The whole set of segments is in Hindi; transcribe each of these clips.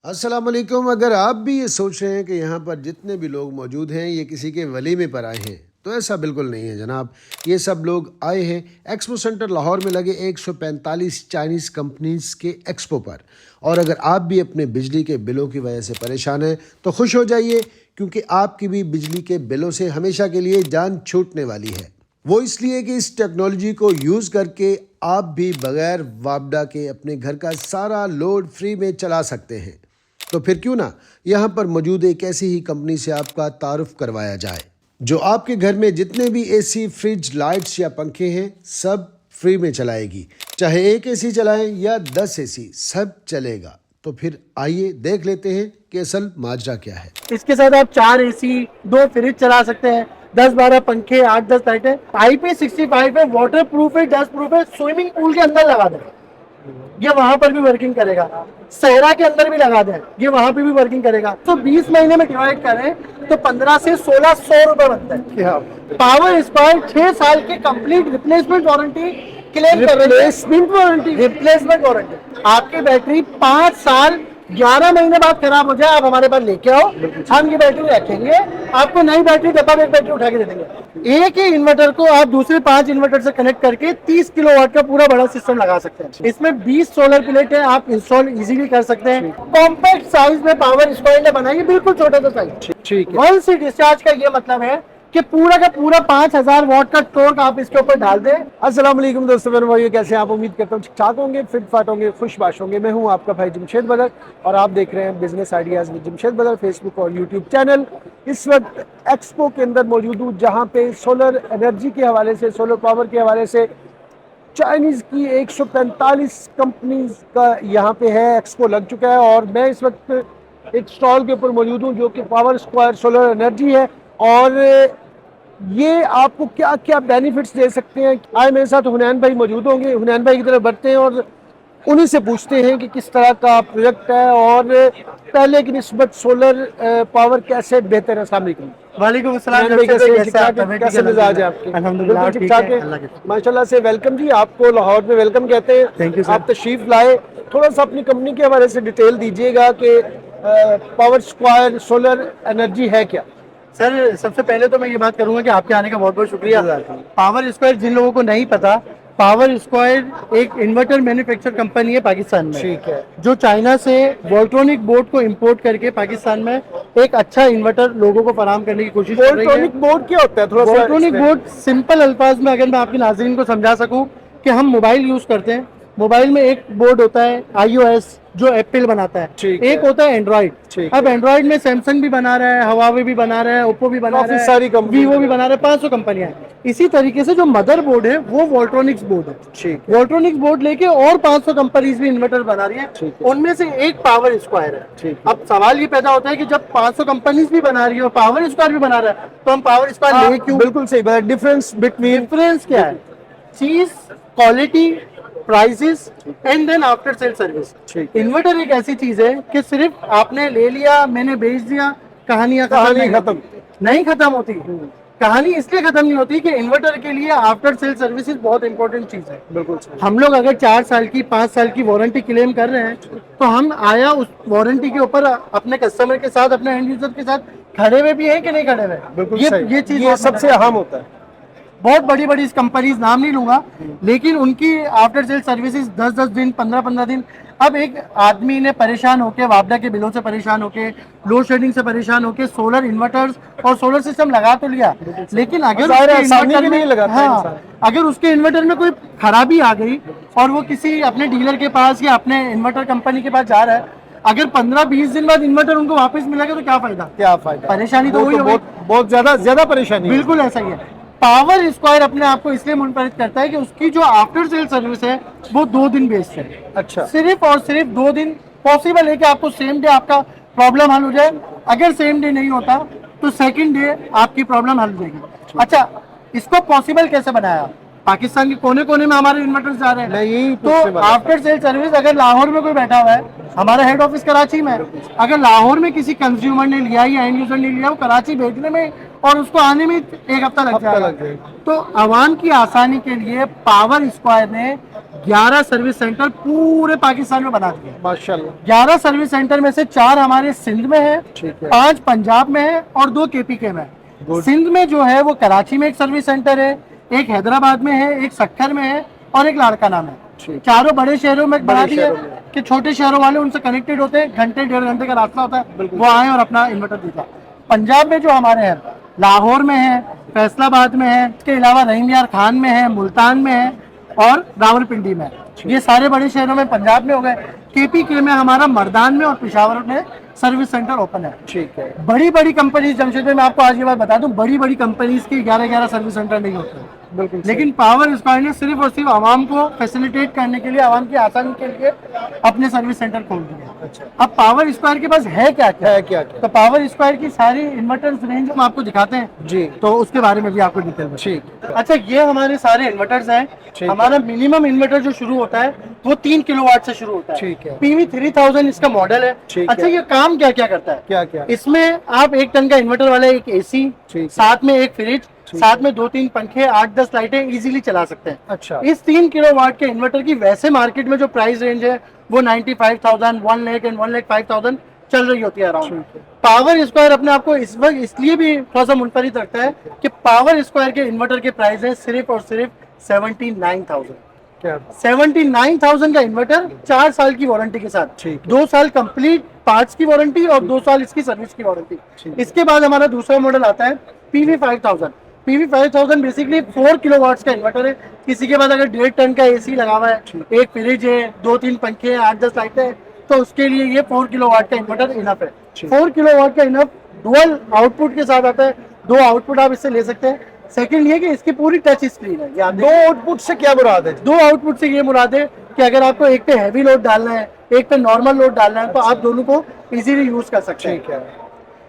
अस्सलाम वालेकुम। अगर आप भी ये सोच रहे हैं कि यहाँ पर जितने भी लोग मौजूद हैं ये किसी के वलीमे पर आए हैं, तो ऐसा बिल्कुल नहीं है जनाब। ये सब लोग आए हैं एक्सपो सेंटर लाहौर में लगे 145 चाइनीज़ कंपनीज के एक्सपो पर। और अगर आप भी अपने बिजली के बिलों की वजह से परेशान हैं तो खुश हो जाइए, क्योंकि आपकी भी बिजली के बिलों से हमेशा के लिए जान छूटने वाली है। वो इसलिए कि इस टेक्नोलॉजी को यूज़ करके आप भी बगैर वापडा के अपने घर का सारा लोड फ्री में चला सकते हैं। तो फिर क्यों ना यहाँ पर मौजूद एक ऐसी ही कंपनी से आपका तारुफ करवाया जाए जो आपके घर में जितने भी एसी, फ्रिज, लाइट्स या पंखे हैं सब फ्री में चलाएगी। चाहे एक एसी चलाएं या 10 एसी, सब चलेगा। तो फिर आइए देख लेते हैं कि असल माजरा क्या है। इसके साथ आप 4 एसी, 2 फ्रिज चला सकते हैं, 10-12 पंखे, 8-10 लाइटें। IP65 है, वाटर प्रूफ है, डस्ट प्रूफ है। स्विमिंग पूल के अंदर लगा दें, ये वहां पर भी वर्किंग करेगा। सहरा के अंदर भी लगा दें, ये वहां पे भी वर्किंग करेगा। तो 20 महीने में डिवाइड करें तो 15 से 1600 रुपए बनता है। पावर स्क्वायर 6 साल की कंप्लीट रिप्लेसमेंट वारंटी क्लेम कर रहे हैं। Replacement warranty. आपकी बैटरी 5 साल 11 महीने बाद खराब हो जाए, आप हमारे पास लेके आओ, हम ये बैटरी रखेंगे, आपको नई बैटरी डब्बा में एक बैटरी उठा के दे देंगे। एक ही इन्वर्टर को आप दूसरे 5 इन्वर्टर से कनेक्ट करके 30 किलोवाट का पूरा बड़ा सिस्टम लगा सकते हैं। इसमें 20 सोलर प्लेट है, आप इंस्टॉल इजीली कर सकते हैं। कॉम्पैक्ट साइज में पावर स्क्वायर ने बनाई है, बिल्कुल छोटा सा साइज। ठीक है। वन से डिस्चार्ज का ये मतलब है कि पूरा का पूरा 5000 वाट का टॉर्क आप इसके ऊपर डाल दें। अस्सलाम वालेकुम दोस्तों, मेरे भाइयों, कैसे हैं आप? उम्मीद करता हूँ ठीक ठाक होंगे, फिट फाट होंगे, खुशबाश होंगे। मैं हूँ आपका भाई जमशेद बदर और आप देख रहे हैं बिजनेस आइडियाज़ विद जमशेद बदर, फेसबुक और यूट्यूब चैनल। इस वक्त एक्सपो के अंदर मौजूद हूँ, जहाँ पे सोलर एनर्जी के हवाले से, सोलर पावर के हवाले से चाइनीज़ की 145 कंपनीज का यहाँ पे है एक्सपो लग चुका है। और मैं इस वक्त एक स्टॉल के ऊपर मौजूद हूँ जो कि पावर स्क्वायर सोलर एनर्जी है। और ये आपको क्या क्या बेनिफिट्स दे सकते हैं, आए मेरे साथ हुनैन भाई मौजूद होंगे। हुनैन भाई की तरफ बढ़ते हैं और उन्हीं से पूछते हैं कि किस तरह का प्रोजेक्ट है और पहले की निस्बत सोलर पावर कैसे बेहतर है। अस्सलाम वालेकुम। वालेकुम अस्सलाम। कैसे मिजाज है आपके? अल्हम्दुलिल्लाह ठीक ठाक है माशाल्लाह से। वेलकम जी, आपको लाहौर में वेलकम कहते हैं। Thank you sir. आप तशरीफ लाए, थोड़ा सा अपनी कंपनी के हवाले से डिटेल दीजिएगा कि पावर स्क्वायर सोलर एनर्जी है क्या? सर, सबसे पहले तो मैं ये बात करूंगा कि आपके आने का बहुत बहुत शुक्रिया। पावर स्क्वायर जिन लोगों को नहीं पता, पावर स्क्वायर एक इन्वर्टर मैन्युफैक्चर कंपनी है पाकिस्तान में। ठीक है। जो चाइना से वोल्ट्रॉनिक बोर्ड को इंपोर्ट करके पाकिस्तान में एक अच्छा इन्वर्टर लोगों को फराहम करने की कोशिश कर रही है। वोल्ट्रॉनिक बोर्ड क्या होता है? थोड़ा सा वोल्ट्रॉनिक बोर्ड सिंपल अल्फाज में अगर मैं आपके नाज़रीन को समझा सकूं कि हम मोबाइल यूज करते हैं, मोबाइल में एक बोर्ड होता है iOS जो एप्पल बनाता है, एक होता है एंड्रॉइड। अब एंड्रॉइड में सैमसंग भी बना रहा है, हवावे भी बना रहा है, ओप्पो भी बना रहा है, सारी वीवो भी बना रहा है, 500 कंपनियां हैं। इसी तरीके से जो मदर बोर्ड है वो वोल्ट्रॉनिक्स बोर्ड है। ठीक। वोल्ट्रॉनिक्स बोर्ड लेके और 500 कंपनीज भी इन्वर्टर बना रही है, उनमें से एक पावर स्क्वायर है। अब सवाल ये पैदा होता है कि जब 500 कंपनीज भी बना रही है और पावर स्क्वायर भी बना रहा है, तो हम पावर स्क्वायर ले क्यों? बिल्कुल सही। डिफरेंस क्या है? चीज, quality, prices and then after sale service. Inverter एक ऐसी चीज है कि सिर्फ आपने ले लिया, मैंने बेच दिया, कहानी खत्म नहीं खत्म होती। कहानी इसलिए खत्म नहीं होती कि इन्वर्टर के लिए आफ्टर सेल सर्विसेज बहुत इंपॉर्टेंट चीज है। बिल्कुल। हम लोग अगर 4 साल की, 5 साल की वारंटी क्लेम कर रहे हैं, तो हम आया उस वारंटी के ऊपर अपने कस्टमर के साथ, अपने एंड यूजर के साथ खड़े हुए भी हैं कि नहीं खड़े हुए? बिल्कुल ये चीज ये सबसे अहम होता है। बहुत बड़ी बड़ी कंपनीज, नाम नहीं लूंगा, लेकिन उनकी आफ्टर सेल सर्विसेज 10-10 दिन, 15-15 दिन। अब एक आदमी ने परेशान होके, वापडा के बिलों से परेशान होके, लोड शेडिंग से परेशान होके सोलर इन्वर्टर्स और सोलर सिस्टम लगा तो लिया, लेकिन अगर अगर उसके इन्वर्टर में कोई खराबी आ गई और वो किसी अपने डीलर के पास या अपने इन्वर्टर कंपनी के पास जा रहा है, अगर 15-20 दिन बाद इन्वर्टर उनको वापस मिलेगा तो क्या फायदा? परेशानी तो वही होगी, बहुत ज्यादा परेशानी। बिल्कुल ऐसा ही है। पावर स्क्वायर अपने आप को इसलिए मुनफरिद करता है कि उसकी जो आफ्टर सेल सर्विस है वो 2 दिन बेस्ड है। अच्छा। सिर्फ और सिर्फ 2 दिन पॉसिबल है कि आपको सेम डे आपका प्रॉब्लम हल हो जाए। अगर सेम डे नहीं होता तो सेकंड डे आपकी प्रॉब्लम हल हो जाएगी। अच्छा, इसको पॉसिबल कैसे बनाया? पाकिस्तान के कोने कोने में हमारे इन्वर्टर्स जा रहे हैं, तो आफ्टर सेल सर्विस अगर लाहौर में कोई बैठा हुआ है, हमारा हेड ऑफिस कराची में, अगर लाहौर में किसी कंज्यूमर ने लिया या एंड यूजर ने लिया, वो कराची भेजने में और उसको आने में 1 हफ्ता लग जाएगा। तो आवाम की आसानी के लिए पावर स्क्वायर ने 11 सर्विस सेंटर पूरे पाकिस्तान में बना दिए माशाल्लाह। 11 सर्विस सेंटर में से 4 हमारे सिंध में है, ठीक है। 5 पंजाब में है और 2 केपीके में है। सिंध में जो है वो कराची में एक सर्विस सेंटर है, एक हैदराबाद में है, एक सक्खर में है और एक लाड़काना में है। चारों बड़े शहरों में बना दिया कि छोटे शहरों वाले उनसे कनेक्टेड होते हैं, घंटे 1.5 घंटे का रास्ता होता है, वो आए और अपना इन्वर्टर देता है। पंजाब में जो हमारे हैं लाहौर में है, फैसलाबाद में है, इसके अलावा रहीम यार खान में है, मुल्तान में है और रावलपिंडी में है। ये सारे बड़े शहरों में पंजाब में हो गए। केपीके में हमारा मर्दान में और पेशावर में सर्विस सेंटर ओपन है। ठीक है। बड़ी बड़ी कंपनीज जमशेद में, मैं आपको आज ये बात बता दूं, बड़ी बड़ी कंपनीज के 11-11 सर्विस सेंटर नहीं होते हैं। बिल्कुल। लेकिन पावर स्क्वायर ने सिर्फ और सिर्फ आवाम को फैसिलिटेट करने के लिए, आवाम की आसानी के लिए अपने सर्विस सेंटर खोल दिए। अच्छा। अब पावर स्क्वायर के पास है क्या क्या? तो पावर स्क्वायर की सारी इन्वर्टर्स रेंज हम आपको दिखाते हैं जी, तो उसके बारे में भी आपको डिटेल में। ठीक। अच्छा, ये हमारे सारे इन्वर्टर्स हैं। हमारा मिनिमम इन्वर्टर जो शुरू होता है वो 3 किलोवाट से शुरू होता है। ठीक है। PV 3000 इसका मॉडल है। अच्छा, ये काम क्या क्या करता है? क्या क्या? इसमें आप 1 टन का इन्वर्टर वाला एक AC, साथ में एक फ्रिज, साथ में 2-3 पंखे, 8-10 लाइटें इजीली चला सकते हैं। अच्छा। इस 3 किलोवाट के इन्वर्टर की वैसे मार्केट में जो प्राइस रेंज है वो 95,000, 1 लाख एंड 1,05,000 चल रही होती है अराउंड। पावर स्क्वायर अपने आप को इस वक्त इसलिए भी थोड़ा सा मुनफरिद रखता है कि पावर स्क्वायर के इन्वर्टर के प्राइस है सिर्फ और सिर्फ 79,000। 79,000 का इन्वर्टर 4 साल की वारंटी के साथ, 2 साल कंप्लीट पार्ट्स की वारंटी और 2 साल इसकी सर्विस की वारंटी। इसके बाद हमारा दूसरा मॉडल आता है PV 5000। PV 5000 बेसिकली 4 किलोवाट्स का इन्वर्टर है। किसी के बाद अगर 1.5 टन का AC लगा हुआ है, एक फ्रिज है, 2-3 पंखे हैं, 8-10 लाइटें हैं, तो उसके लिए ये 4 किलोवाट का इन्वर्टर इनफ है। 4 किलोवाट का इनफ डुअल आउटपुट के साथ आता है। 2 आउटपुट आप इससे ले सकते हैं। सेकंड ये कि इसकी पूरी टच स्क्रीन है। 2 आउटपुट से क्या मुराद है? 2 आउटपुट से ये मुराद है कि अगर आपको एक पे हैवी लोड डालना है, एक पे नॉर्मल लोड डालना है, तो आप दोनों को इजीली यूज कर सकते हैं। ठीक है।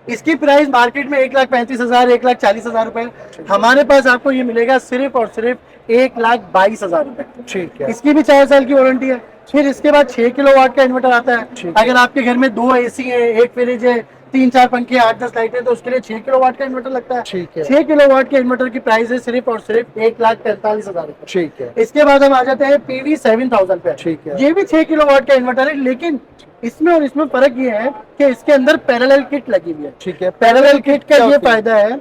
इसकी प्राइस मार्केट में 1,35,000, 1,40,000 रुपए। हमारे पास आपको ये मिलेगा सिर्फ और सिर्फ 1,22,000 रुपए। ठीक है। इसकी भी 4 साल की वारंटी है। फिर इसके बाद 6 किलोवाट का इन्वर्टर आता है। अगर आपके घर में 2 AC है, एक फ्रिज है, 3-4 पंखे, 8-10 लाइटें, तो उसके लिए 6 किलोवाट का इन्वर्टर लगता है। 6 किलोवाट के इन्वर्टर की प्राइस है सिर्फ और सिर्फ 1,45,000 रुपए। ठीक है। इसके बाद हम आ जाते हैं PV 7000 पे। ठीक है। ये भी 6 किलोवाट का इन्वर्टर है, लेकिन इसमें और इसमें फर्क ये है कि इसके अंदर पैरेलल किट लगी हुई है। ठीक है। पैरेलल किट का ये फायदा है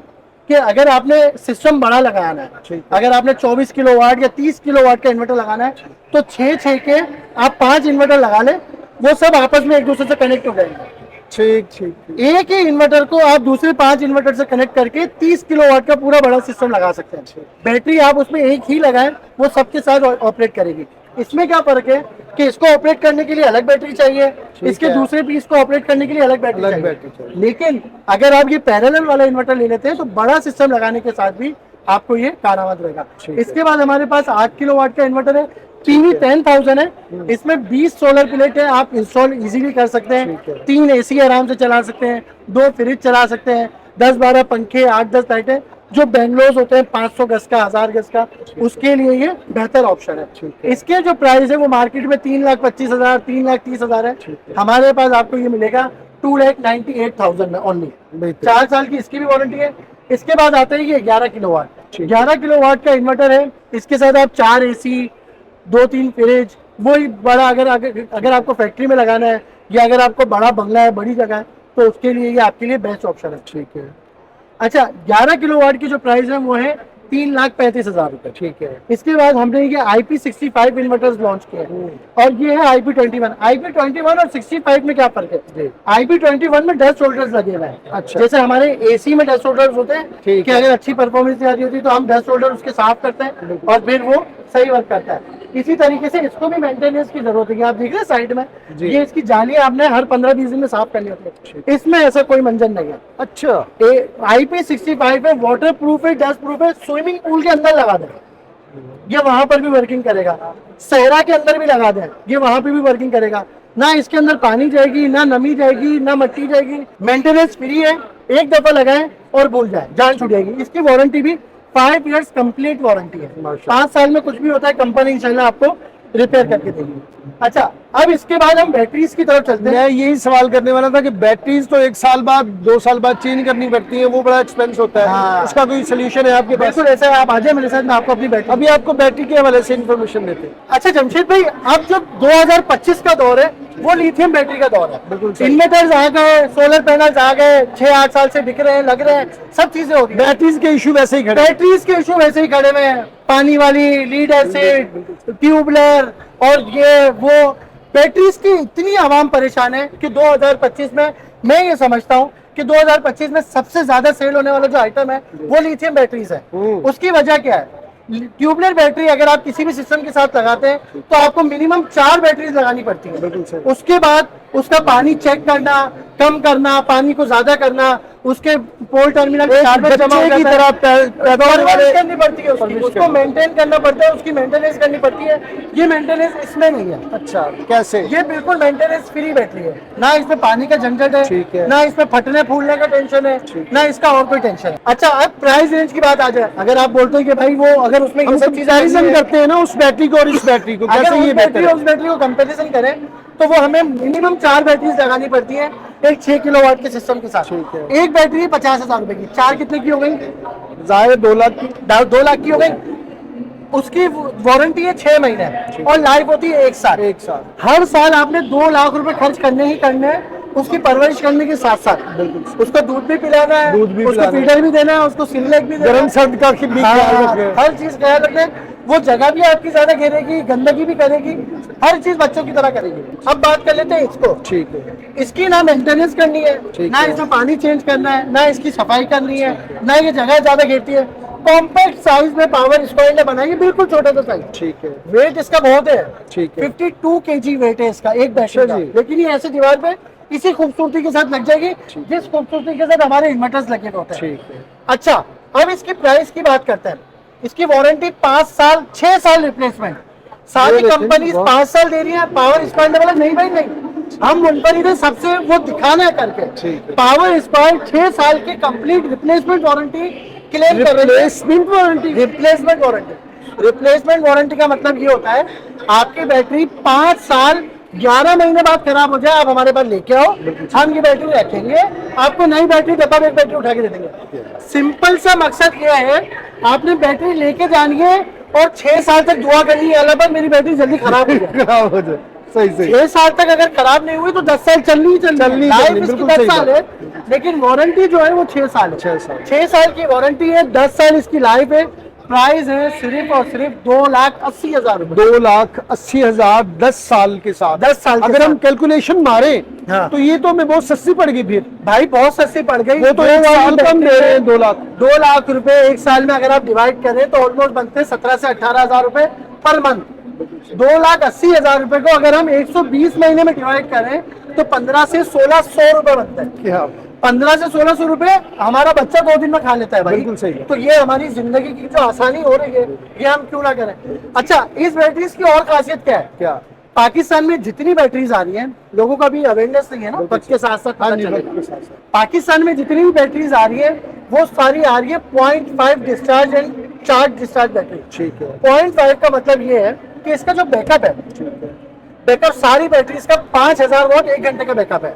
कि अगर आपने सिस्टम बड़ा लगाना है, अगर आपने 24 किलोवाट या 30 किलोवाट का इन्वर्टर लगाना है, तो 6 के आप 5 इन्वर्टर लगा लें, वो सब आपस में एक दूसरे से कनेक्ट हो जाएंगे। ठीक। एक ही इन्वर्टर को आप दूसरे 5 इन्वर्टर से कनेक्ट करके 30 किलोवाट का पूरा बड़ा सिस्टम लगा सकते हैं। बैटरी आप उसमें एक ही लगाएं, वो सबके साथ ऑपरेट करेगी। इसमें क्या फर्क है कि इसको ऑपरेट करने के लिए अलग बैटरी चाहिए, इसके दूसरे पीस को ऑपरेट करने के लिए अलग बैटरी चाहिए। लेकिन अगर आप ये पैरेलल वाला इन्वर्टर ले लेते हैं तो बड़ा सिस्टम लगाने के साथ भी आपको ये कारआमद रहेगा। इसके बाद हमारे पास 8 किलोवाट का इन्वर्टर है, PV 10,000 है। इसमें 20 सोलर प्लेट है, आप इंस्टॉल इजीली कर सकते हैं। 3 AC आराम से चला सकते हैं, 2 फ्रिज चला सकते हैं, 10-12 पंखे, 8-10 लाइटें। जो बेंगलोर होते हैं 500 गज का, 1000 गज का, उसके लिए ये बेहतर ऑप्शन है। इसके जो प्राइस है वो मार्केट में 3,25,000, 3,30,000 है। हमारे पास आपको ये मिलेगा 2,98,000 में ओनली। 4 साल की इसकी भी वारंटी है। इसके बाद आता है ये 11 किलोवाट। 11 किलोवाट का इन्वर्टर है। इसके साथ आप 4 AC, 2-3 फ्रिज, वही बड़ा अगर आपको फैक्ट्री में लगाना है या अगर आपको बड़ा बंगला है, बड़ी जगह है, तो उसके लिए ये आपके लिए बेस्ट ऑप्शन है। ठीक है। अच्छा, 11 किलोवाट की जो प्राइस है वो है 3,35,000 रुपए। ठीक है। इसके बाद हमने ये IP65 इन्वर्टर्स लॉन्च किए और ये है IP21। IP21 और 65 में क्या फर्क है? IP21 में डस्ट होल्डर्स लगे हुए हैं। अच्छा। जैसे हमारे AC में डस्ट होल्डर्स होते हैं कि अगर अच्छी परफॉर्मेंस नहीं आती होती तो हम डस्ट होल्डर उसके साफ करते हैं और फिर वो सही वर्क करता है। इसी तरीके से इसको भी मेंटेनेंस की जरूरत है। आप देख रहे हैं साइड में ये इसकी जालियां आपने हर 15-20 दिन में साफ करनी होती है। इसमें ऐसा कोई मंजन नहीं है। अच्छा। IP65 है, वाटर प्रूफ है, डस्ट प्रूफ है, स्विमिंग पूल के अंदर लगा दें, ये वहां पर भी वर्किंग करेगा। सहरा के अंदर भी लगा दें, ये वहां पे भी वर्किंग करेगा। ना इसके अंदर पानी जाएगी, ना नमी जाएगी, ना मिट्टी जाएगी। मेंटेनेंस फ्री है, एक दफा लगाएं और भूल जाए, जान छूट जाएगी। इसकी वारंटी भी 5 इयर्स कंप्लीट वारंटी है। 5 साल में कुछ भी होता है कंपनी इंशाल्लाह आपको रिपेयर करके देगी। अच्छा, अब इसके बाद हम बैटरीज की तरफ चलते हैं। मैं यही सवाल करने वाला था कि बैटरीज तो 1 साल बाद 2 साल बाद चेंज करनी पड़ती है, वो बड़ा एक्सपेंस होता है। हाँ। उसका कोई सोल्यूशन है आपके पास? बिल्कुल ऐसा है, आप आ जाए मेरे साथ, मैं आपको अपनी बैटरी। अभी आपको बैटरी के हवाले से इन्फॉर्मेशन देते हैं। अच्छा जमशेद भाई, अब जो 2025 का दौर है वो लिथियम बैटरी का दौर है। बिल्कुल सही। इन्वर्टर्स आ गए, सोलर पैनल्स आ गए, 6-8 साल से बिक रहे हैं, लग रहे हैं, सब चीजें हो गई। बैटरीज के इशू वैसे ही खड़े हैं। बैटरीज के इशू वैसे ही खड़े हुए हैं, पानी वाली, लीड एसिड, ट्यूबलर और ये वो। बैटरीज की इतनी आवाम परेशान है कि 2025 में मैं ये समझता हूँ कि 2025 में सबसे ज्यादा सेल होने वाला जो आइटम है वो लिथियम बैटरीज है। उसकी वजह क्या है? ट्यूबलर बैटरी अगर आप किसी भी सिस्टम के साथ लगाते हैं तो आपको मिनिमम 4 बैटरीज लगानी पड़ती है। उसके बाद उसका पानी चेक करना, कम करना, पानी को ज्यादा करना, उसके पोल टर्मिनल जमा हो की तरह करनी पड़ती है, उसको मेंटेन करना पड़ता है, उसकी मेंटेनेंस करनी पड़ती है। ये मेंटेनेंस इसमें नहीं है। अच्छा, कैसे? ये बिल्कुल मेंटेनेंस फ्री बैटरी है, ना इसमें पानी का झंझट है, ना इसमें फटने फूलने का टेंशन है, ना इसका और कोई टेंशन है। अच्छा, अब प्राइस रेंज की बात आ जाए, अगर आप बोलते हैं कि भाई वो अगर उसमें ये सब चीजें करते हैं ना उस बैटरी को और इस बैटरी को, अगर कैसे उस ये बैटरी बेहतर और उस बैटरी को कंपैरिजन करें तो वो हमें मिनिमम 4 बैटरीज लगानी पड़ती है एक 6 किलोवाट के सिस्टम के साथ। एक बैटरी 50,000 रुपए की, 4 कितने की हो गई? जाहिर 2 लाख की। 2 लाख की हो गई। उसकी वारंटी है 6 महीने और लाइफ होती है 1 साल। 1 साल। हर साल आपने 2 लाख रुपए खर्च करने ही करने हैं उसकी परवरिश करने के साथ साथ। उसको दूध भी पिलाना है, उसको फीडर भी देना है, उसको सिरलेक भी देना है, गर्म सर्द का भी ख्याल रखना है। हर चीज ख्याल रखना है। वो जगह भी आपकी ज्यादा घेरेगी, गंदगी भी करेगी, हर चीज बच्चों की तरह करेगी। अब बात कर लेते हैं इसको। ठीक है। इसकी ना मेंटेनेंस करनी है, ना इसमें पानी चेंज करना है, ना इसकी सफाई करनी है, ना ये जगह ज्यादा घेरती है। कॉम्पैक्ट साइज में पावर स्क्वायर ने बनाई है, बिल्कुल छोटा सा साइज। ठीक है। वेट इसका बहुत है, ठीक है। 52 kg वेट है इसका एक बैटरी का। लेकिन ये ऐसे दीवार पे इसी खूबसूरती के साथ लग जाएगी जिस खूबसूरती के साथ हमारे इन्वर्टर्स लगे होते हैं। ठीक है। अच्छा, अब इसकी प्राइस की बात करते हैं। इसकी वारंटी 5 साल, 6 साल रिप्लेसमेंट, सारी कंपनी 5 साल दे रही है। पावर स्क्वायर ने बोला नहीं भाई नहीं, हम उन पर इधर सबसे वो दिखाना है करके। पावर स्क्वायर 6 साल की कंप्लीट रिप्लेसमेंट वारंटी क्लेम कर रही है। रिप्लेसमेंट वारंटी का मतलब ये होता है आपकी बैटरी 5 साल 11 महीने बाद खराब हो जाए, आप हमारे पास लेके आओ, हम ये बैटरी रखेंगे, आपको नई बैटरी डब्बा में एक बैटरी उठा के दे देंगे। सिंपल सा मकसद ये है, आपने बैटरी लेके जानी है और 6 साल तक दुआ करनी है अल्लाह पर मेरी बैटरी जल्दी खराब हो जाए। सही। 6 साल तक अगर खराब नहीं हुई तो 10 साल चलनी लाइफ इसकी 10 साल है, लेकिन वारंटी जो है वो 6 साल है। 6 साल की वारंटी है, 10 साल इसकी लाइफ है। प्राइस है सिर्फ और सिर्फ 2,80,000 रुपए। 2,80,000 10 साल के साथ। 10 साल अगर हम कैलकुलेशन मारे तो ये तो हमें बहुत सस्ती पड़ गई। फिर भाई बहुत सस्ती पड़ गई। वो तो 1 साल कम दे रहे हैं। 2 लाख रुपए एक साल में अगर आप डिवाइड करें तो ऑलमोस्ट बनते हैं 17 से 18,000 रुपए पर मंथ। 2,80,000 रुपए को अगर हम 120 महीने में डिवाइड करें तो 15 से 1,600 रुपए बनते हैं। 15 से 1,600 रुपए हमारा बच्चा 2 दिन में खा लेता है भाई। बिल्कुल सही। तो ये हमारी जिंदगी की जो आसानी हो रही है ये हम क्यों ना करें। अच्छा, इस बैटरीज की और खासियत क्या है? क्या? पाकिस्तान में जितनी बैटरीज आ रही हैं, लोगों का भी अवेयरनेस नहीं है ना, वक्त के साथ साथ पता चलेगा। पाकिस्तान में जितनी भी बैटरीज आ रही है वो सारी आ रही है 0.5 discharge and charge discharge battery. ठीक है। 0.5 का मतलब ये है कि इसका जो बैकअप है, बैकअप सारी बैटरीज का 5,000 वॉट 1 घंटे का बैकअप है।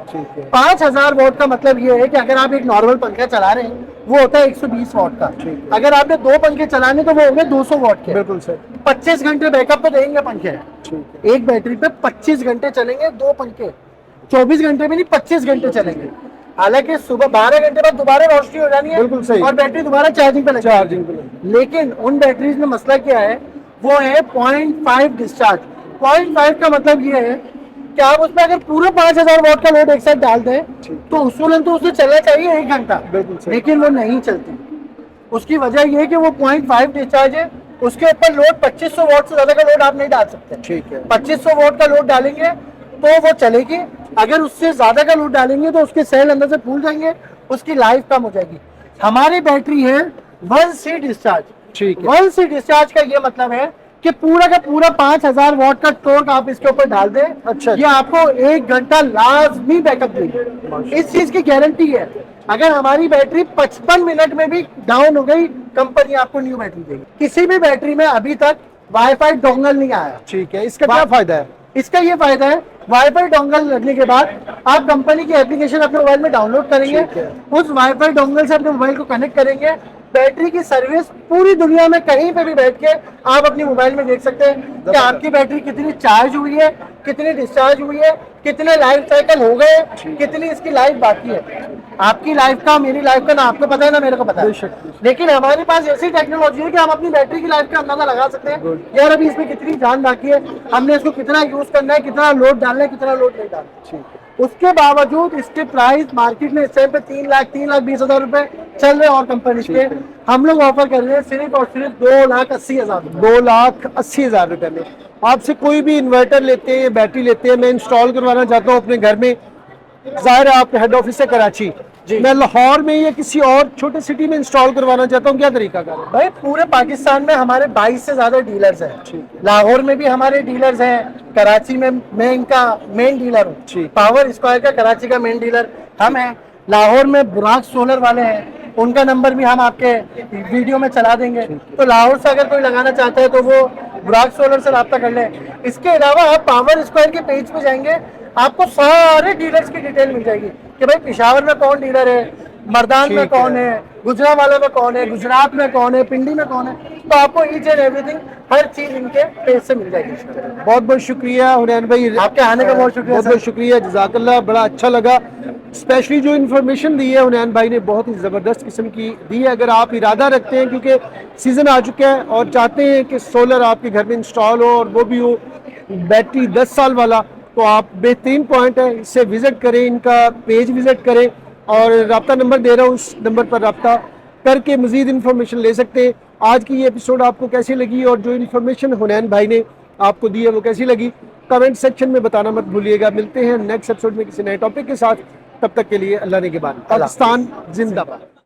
5,000 वॉट का मतलब ये है कि अगर आप एक नॉर्मल पंखा चला रहे हैं वो होता है 120 वॉट का। अगर आपने 2 पंखे चलाने तो वो होंगे 200 वॉट के। बिल्कुल सही। 25 घंटे बैकअप तो देंगे पंखे। एक बैटरी पे 25 घंटे चलेंगे 2 पंखे, 24 घंटे में नहीं 25 घंटे चलेंगे। हालांकि सुबह 12 घंटे बाद दोबारा रोशनी हो जानी है। बिल्कुल सही। और बैटरी दोबारा चार्जिंग पे लगेगी। लेकिन उन बैटरीज में मसला क्या है, वो है 0.5 डिस्चार्ज। 0.5 का मतलब ये है कि आप उसमें अगर पूरा 5,000 वॉट का लोड एक साथ डाल दें तो उसूलन तो उससे चलना चाहिए 1 घंटा, लेकिन वो नहीं चलती। उसकी वजह ये है कि वो 0.5 डिस्चार्ज है, उसके ऊपर लोड 2500 वॉट से ज्यादा का लोड आप नहीं डाल सकते। ठीक है। 2500 वॉट का लोड डालेंगे तो वो चलेगी, अगर उससे ज्यादा का लोड डालेंगे तो उसके सेल अंदर से फूल जाएंगे, उसकी लाइफ कम हो जाएगी। हमारी बैटरी है 1C डिस्चार्ज। ठीक है। 1C डिस्चार्ज का ये मतलब है कि पूरा का पूरा 5,000 वॉट का टॉर्क आप इसके ऊपर डाल दें। अच्छा। ये आपको 1 घंटा लाजमी बैकअप देगी, इस चीज की गारंटी है। अगर हमारी बैटरी 55 मिनट में भी डाउन हो गई, कंपनी आपको न्यू बैटरी देगी। किसी भी बैटरी में अभी तक वाईफाई डोंगल नहीं आया। ठीक है। इसका क्या फायदा है? इसका ये फायदा है, वाईफाई डोंगल लगने के बाद आप कंपनी की एप्लीकेशन अपने मोबाइल में डाउनलोड करेंगे, उस वाईफाई डोंगल से अपने मोबाइल को कनेक्ट करेंगे, बैटरी की सर्विस पूरी दुनिया में कहीं पे भी बैठ के आप अपने मोबाइल में देख सकते हैं कि आपकी बैटरी कितनी चार्ज हुई है, कितनी डिस्चार्ज हुई है, कितने लाइफ साइकिल हो गए, कितनी इसकी लाइफ बाकी है। आपकी लाइफ का, मेरी लाइफ का ना आपको पता है ना मेरे को पता है, लेकिन हमारे पास ऐसी टेक्नोलॉजी है कि हम अपनी बैटरी की लाइफ का अंदाजा लगा सकते हैं यार अभी इसमें कितनी जान बाकी है, हमने इसको कितना यूज करना है, कितना लोड डालना है, कितना लोड नहीं डालना है। उसके बावजूद इसके प्राइस मार्केट में इस टाइम पे 3,20,000 रुपए चल रहे हैं और कंपनी के, हम लोग ऑफर कर रहे हैं सिर्फ और सिर्फ 2,80,000 2,80,000 रुपए में। आपसे कोई भी इन्वर्टर लेते हैं, बैटरी लेते हैं, मैं इंस्टॉल करवाना चाहता हूँ अपने घर में, जाहिर है आपके हेड ऑफिस है कराची, मैं लाहौर में या किसी और छोटे सिटी में इंस्टॉल करवाना चाहता हूँ, क्या तरीका कर? भाई पूरे पाकिस्तान में हमारे 22 से ज्यादा डीलर्स हैं, लाहौर में भी हमारे डीलर्स हैं, कराची में मैं इनका मेन डीलर हूँ, पावर स्क्वायर का कराची का मेन डीलर हम हैं, लाहौर में बुराक सोलर वाले हैं, उनका नंबर भी हम आपके वीडियो में चला देंगे, तो लाहौर से अगर कोई लगाना चाहता है तो वो बुराक सोलर से रब्ता कर ले। इसके अलावा आप पावर स्क्वायर के पेज पे जाएंगे, आपको सारे डीलर्स की डिटेल मिल जाएगी कि भाई पेशावर में कौन डीलर है, मर्दान में कौन है, गुजरावाला में कौन है, गुजरात में कौन है, पिंडी में कौन है, तो आपको ईच एंड एवरीथिंग हर चीज इनके पेज से मिल जाएगी। बहुत बहुत शुक्रिया हुनैन भाई, आपके आने का बहुत शुक्रिया, बहुत बहुत शुक्रिया, जज़ाकल्लाह, बड़ा अच्छा लगा। स्पेशली जो इन्फॉर्मेशन दी है हुनैन भाई ने बहुत ही ज़बरदस्त किस्म की दी है। अगर आप इरादा रखते हैं, क्योंकि सीज़न आ चुका है और चाहते हैं कि सोलर आपके घर में इंस्टॉल हो और वो भी हो बैटरी 10 साल वाला, तो आप बेहतरीन पॉइंट है, इससे विज़िट करें, इनका पेज विज़िट करें और रब्ता नंबर दे रहा हूँ, उस नंबर पर रब्ता करके मज़ीद इन्फॉर्मेशन ले सकते हैं। आज की ये एपिसोड आपको कैसी लगी और जो इन्फॉर्मेशन हुनैन भाई ने आपको दी है वो कैसी लगी, कमेंट सेक्शन में बताना मत भूलिएगा। मिलते हैं नेक्स्ट एपिसोड में किसी नए टॉपिक के साथ, तब तक के लिए अल्लाह ने के बाद। पाकिस्तान जिंदाबाद।